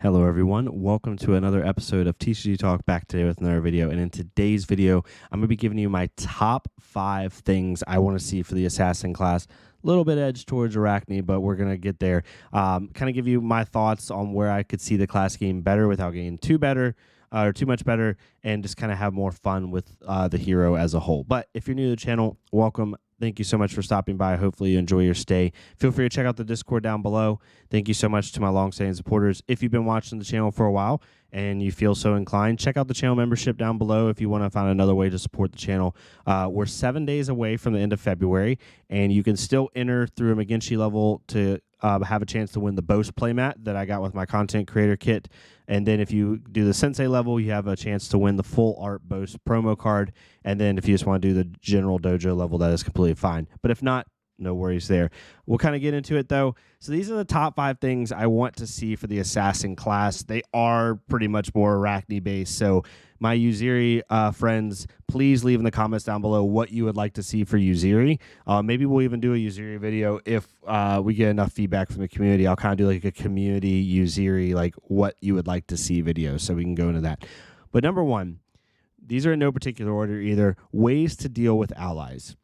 Hello everyone, welcome to another episode of TCG Talk, back today with another video. And in today's video, I'm going to be giving you my top 5 things I want to see for the Assassin class. A little bit edged towards Arakni, but we're going to get there. Kind of give you my thoughts on where I could see the class getting better without getting too much better, and just kind of have more fun with the hero as a whole. But if you're new to the channel, welcome. Thank you so much for stopping by. Hopefully you enjoy your stay. Feel free to check out the Discord down below. Thank you so much to my long-standing supporters. If you've been watching the channel for a while and you feel so inclined, check out the channel membership down below if you want to find another way to support the channel. We're 7 days away from the end of February, and you can still enter through a McGinty level to have a chance to win the Boast playmat that I got with my content creator kit. And then if you do the Sensei level, you have a chance to win the full art Boast promo card. And then if you just want to do the general dojo level, that is completely fine. But if not, no worries there. We'll kind of get into it though. So these are the top 5 things I want to see for the Assassin class. They are pretty much more Arakni based. So my Uziri friends, please leave in the comments down below what you would like to see for Uziri. Maybe we'll even do a Uziri video if we get enough feedback from the community. I'll kind of do like a community Uziri, like what you would like to see video, so we can go into that. But number 1, these are in no particular order either, ways to deal with allies.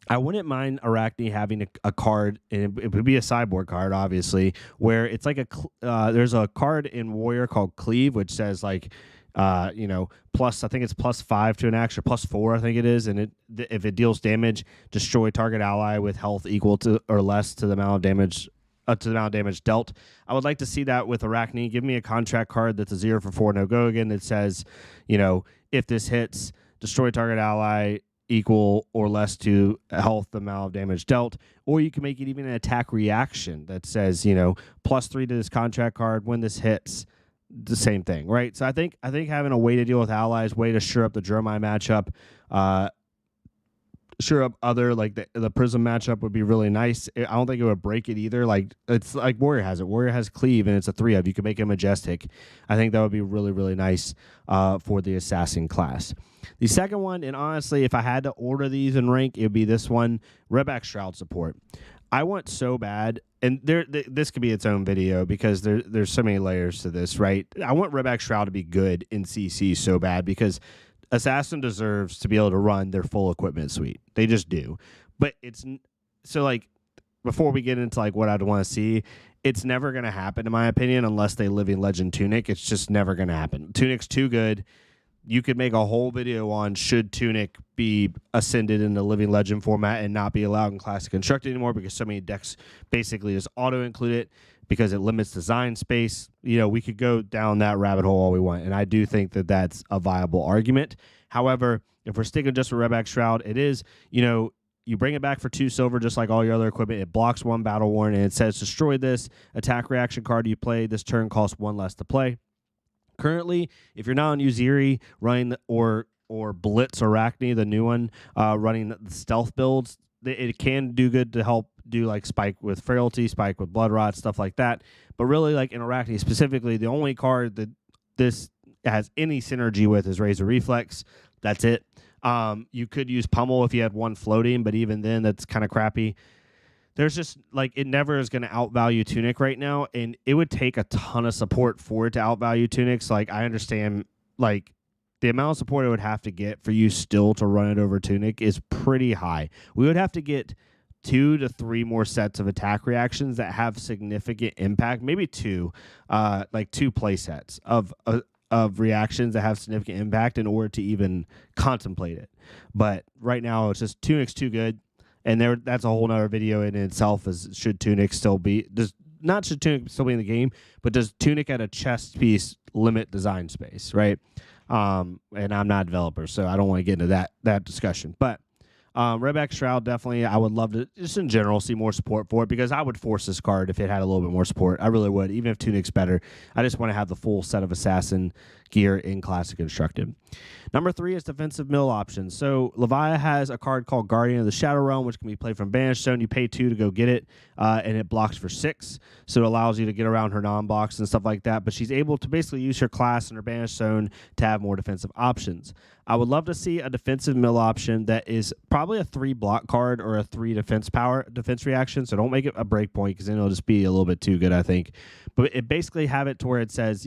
I wouldn't mind Arakni having a card, and it would be a sideboard card, obviously, where it's like there's a card in Warrior called Cleave, which says like, plus, I think it's +5 to an action, or +4, I think it is, and if it deals damage, destroy target ally with health equal to or less to the amount of damage dealt. I would like to see that with Arakni. Give me a contract card that's a 0 for 4 no go again that says, if this hits, destroy target ally equal or less to health the amount of damage dealt. Or you can make it even an attack reaction that says, +3 to this contract card when this hits. The same thing, right? So I think having a way to deal with allies, way to sure up the Dromai matchup, sure up other, like the Prism matchup would be really nice. I don't think it would break it either. Like, it's like Warrior has it. Warrior has Cleave, and it's a 3-of. You can make it Majestic. I think that would be really, really nice for the Assassin class. The second one, and honestly, if I had to order these in rank, it would be this one, Redback Shroud support. I want so bad, and this could be its own video because there's so many layers to this, right? I want Redback Shroud to be good in CC so bad because Assassin deserves to be able to run their full equipment suite. They just do. But it's so, like, before we get into like what I'd want to see, it's never going to happen in my opinion unless they Living Legend Tunic. It's just never going to happen. Tunic's too good. You could make a whole video on should Tunic be ascended in the Living Legend format and not be allowed in Classic Constructed anymore because so many decks basically just auto-include it because it limits design space. We could go down that rabbit hole all we want, and I do think that that's a viable argument. However, if we're sticking just with Redback Shroud, it is, you bring it back for 2 silver just like all your other equipment. It blocks 1 battle worn, and it says destroy this attack reaction card you play. This turn costs 1 less to play. Currently, if you're not on Uziri running or Blitz Arakni, the new one, running the stealth builds, it can do good to help do like Spike with Frailty, Spike with Blood Rot, stuff like that. But really, like in Arakni specifically, the only card that this has any synergy with is Razor Reflex. That's it. You could use Pummel if you had 1 floating, but even then, that's kind of crappy. There's just, like, it never is going to outvalue Tunic right now, and it would take a ton of support for it to outvalue Tunic. So, like, I understand, like, the amount of support it would have to get for you still to run it over Tunic is pretty high. We would have to get 2 to 3 more sets of attack reactions that have significant impact, maybe 2, like 2 play sets of reactions that have significant impact in order to even contemplate it. But right now, it's just Tunic's too good. And that's a whole nother video in itself. Is should Tunic still be should Tunic still be in the game, but does Tunic at a chest piece limit design space, right? And I'm not a developer, so I don't want to get into that discussion. But Redback Shroud, definitely, I would love to, just in general, see more support for it because I would force this card if it had a little bit more support. I really would, even if Tunic's better. I just want to have the full set of Assassin gear in Classic Constructed. Number 3 is defensive mill options. So Leviah has a card called Guardian of the Shadow Realm, which can be played from Banished Zone. You pay 2 to go get it, and it blocks for 6. So it allows you to get around her non-blocks and stuff like that. But she's able to basically use her class in her Banished Zone to have more defensive options. I would love to see a defensive mill option that is probably a 3 block card or a 3 defense reaction. So don't make it a break point because then it'll just be a little bit too good, I think. But it basically have it to where it says,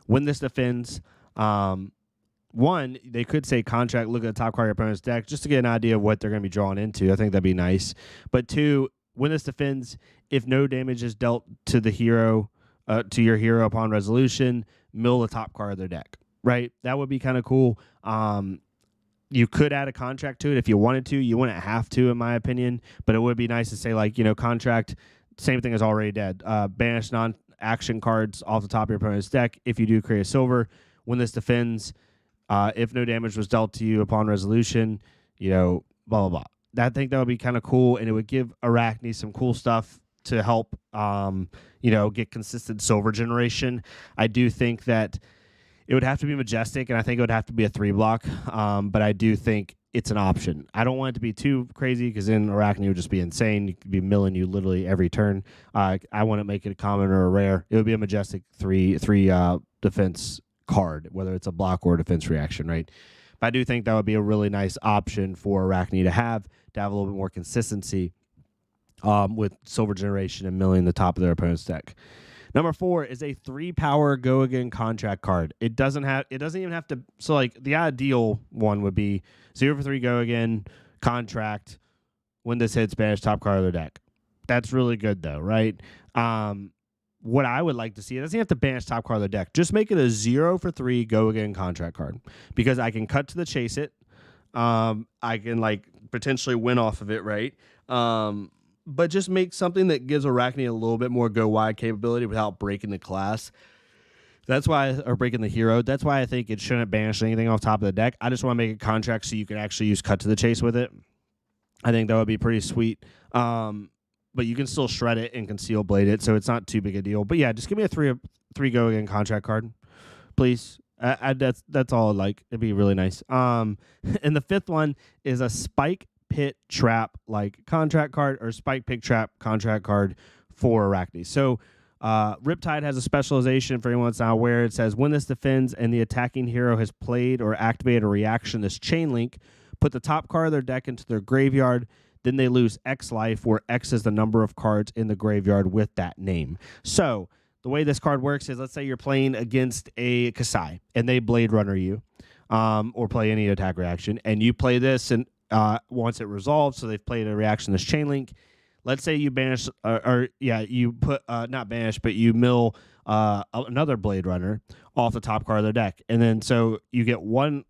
when this defends, one, they could say contract, look at the top card of your opponent's deck just to get an idea of what they're going to be drawn into. I think that'd be nice. But two, when this defends, if no damage is dealt to the hero, to your hero upon resolution, mill the top card of their deck, right? That would be kind of cool. You could add a contract to it if you wanted to. You wouldn't have to, in my opinion, but it would be nice to say, contract, same thing as already dead. Banish non-action cards off the top of your opponent's deck. If you do create a silver, when this defends, if no damage was dealt to you upon resolution, blah, blah, blah. I think that would be kind of cool, and it would give Arakni some cool stuff to help, get consistent silver generation. I do think that it would have to be Majestic, and I think it would have to be a 3 block, but I do think it's an option. I don't want it to be too crazy because then Arakni would just be insane. You could be milling you literally every turn. I want to make it a common or a rare. It would be a Majestic 3 defense card, whether it's a block or a defense reaction, right? But I do think that would be a really nice option for Arakni to have a little bit more consistency with silver generation and milling the top of their opponent's deck. Number 4 is a 3-power go again contract card. It doesn't even have to. So the ideal one would be 0 for 3 go again contract. When this hits, banish top card of their deck. That's really good though, right? What I would like to see, it doesn't have to banish top card of the deck. Just make it a 0 for 3 go again contract card because I can cut to the chase it. I can potentially win off of it, right? But just make something that gives Arakni a little bit more go wide capability without breaking the class. Or breaking the hero. That's why I think it shouldn't banish anything off top of the deck. I just want to make a contract so you can actually use cut to the chase with it. I think that would be pretty sweet. But you can still shred it and conceal blade it, so it's not too big a deal. But yeah, just give me a 3 go again contract card, please. That's all I'd like. It'd be really nice. And the 5th one is a Spike Pit Trap contract card or Spike Pit Trap contract card for Arakni. So Riptide has a specialization for anyone that's not aware. It says when this defends and the attacking hero has played or activated a reaction, this chain link, put the top card of their deck into their graveyard. Then they lose X life, where X is the number of cards in the graveyard with that name. So the way this card works is, let's say you're playing against a Kasai, and they Blade Runner you, or play any attack reaction, and you play this, and once it resolves, so they've played a reaction, this chain link. Let's say you banish, you put, not banish, but you mill another Blade Runner off the top card of their deck. And then so you get one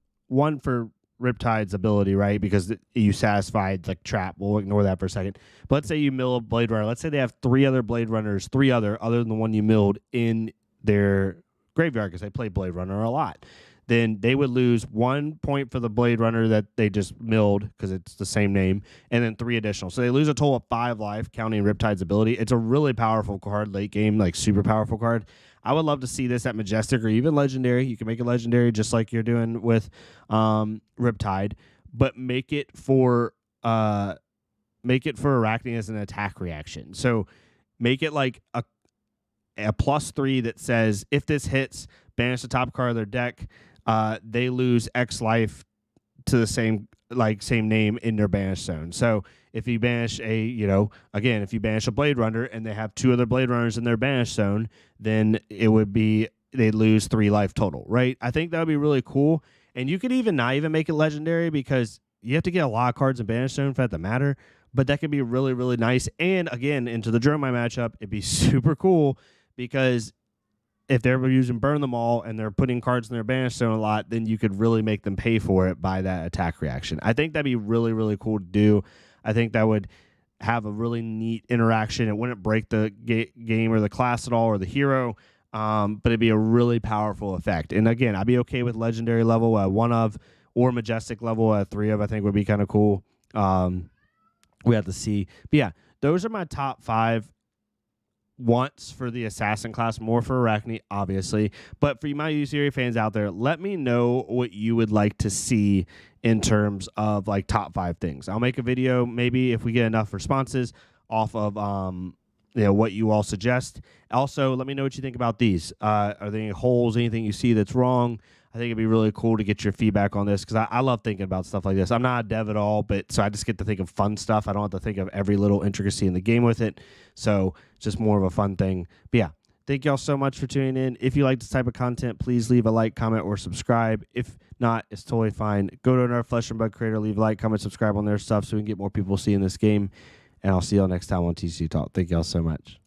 for Riptide's ability, right? Because you satisfied trap. We'll ignore that for a second. But let's say you mill a Blade Runner. Let's say they have 3 other Blade Runners, other than the one you milled in their graveyard because they play Blade Runner a lot. Then they would lose 1 point for the Blade Runner that they just milled because it's the same name, and then 3 additional. So they lose a total of 5 life, counting Riptide's ability. It's a really powerful card late game, super powerful card. I would love to see this at Majestic or even Legendary. You can make it Legendary just like you're doing with Riptide, but make it for Arakni as an attack reaction. So make it like a +3 that says if this hits, banish the top card of their deck. They lose X life to the same name in their banish zone. So if you banish if you banish a Blade Runner and they have 2 other Blade Runners in their banish zone, then it would be they lose 3 life total, right? I think that would be really cool. And you could even not even make it Legendary because you have to get a lot of cards in banish zone for that to matter. But that could be really, really nice. And again, into the Jeremiah matchup, it'd be super cool because if they're using Burn Them All and they're putting cards in their banish zone a lot, then you could really make them pay for it by that attack reaction. I think that'd be really, really cool to do. I think that would have a really neat interaction. It wouldn't break the game or the class at all or the hero, but it'd be a really powerful effect. And again, I'd be okay with Legendary level at 1 of or Majestic level at 3 of. I think would be kind of cool. We have to see. But yeah, those are my top 5 wants for the Assassin class, more for Arakni, obviously. But for you, my Uziri fans out there, let me know what you would like to see in terms of top 5 things. I'll make a video, maybe if we get enough responses, off of what you all suggest. Also, let me know what you think about these. Are there any holes, anything you see that's wrong? I think it'd be really cool to get your feedback on this because I love thinking about stuff like this. I'm not a dev at all, but so I just get to think of fun stuff. I don't have to think of every little intricacy in the game with it. So it's just more of a fun thing. But yeah, thank y'all so much for tuning in. If you like this type of content, please leave a like, comment, or subscribe. If not, it's totally fine. Go to another Flesh and Blood creator, leave a like, comment, subscribe on their stuff so we can get more people seeing this game. And I'll see y'all next time on TCG Talk. Thank y'all so much.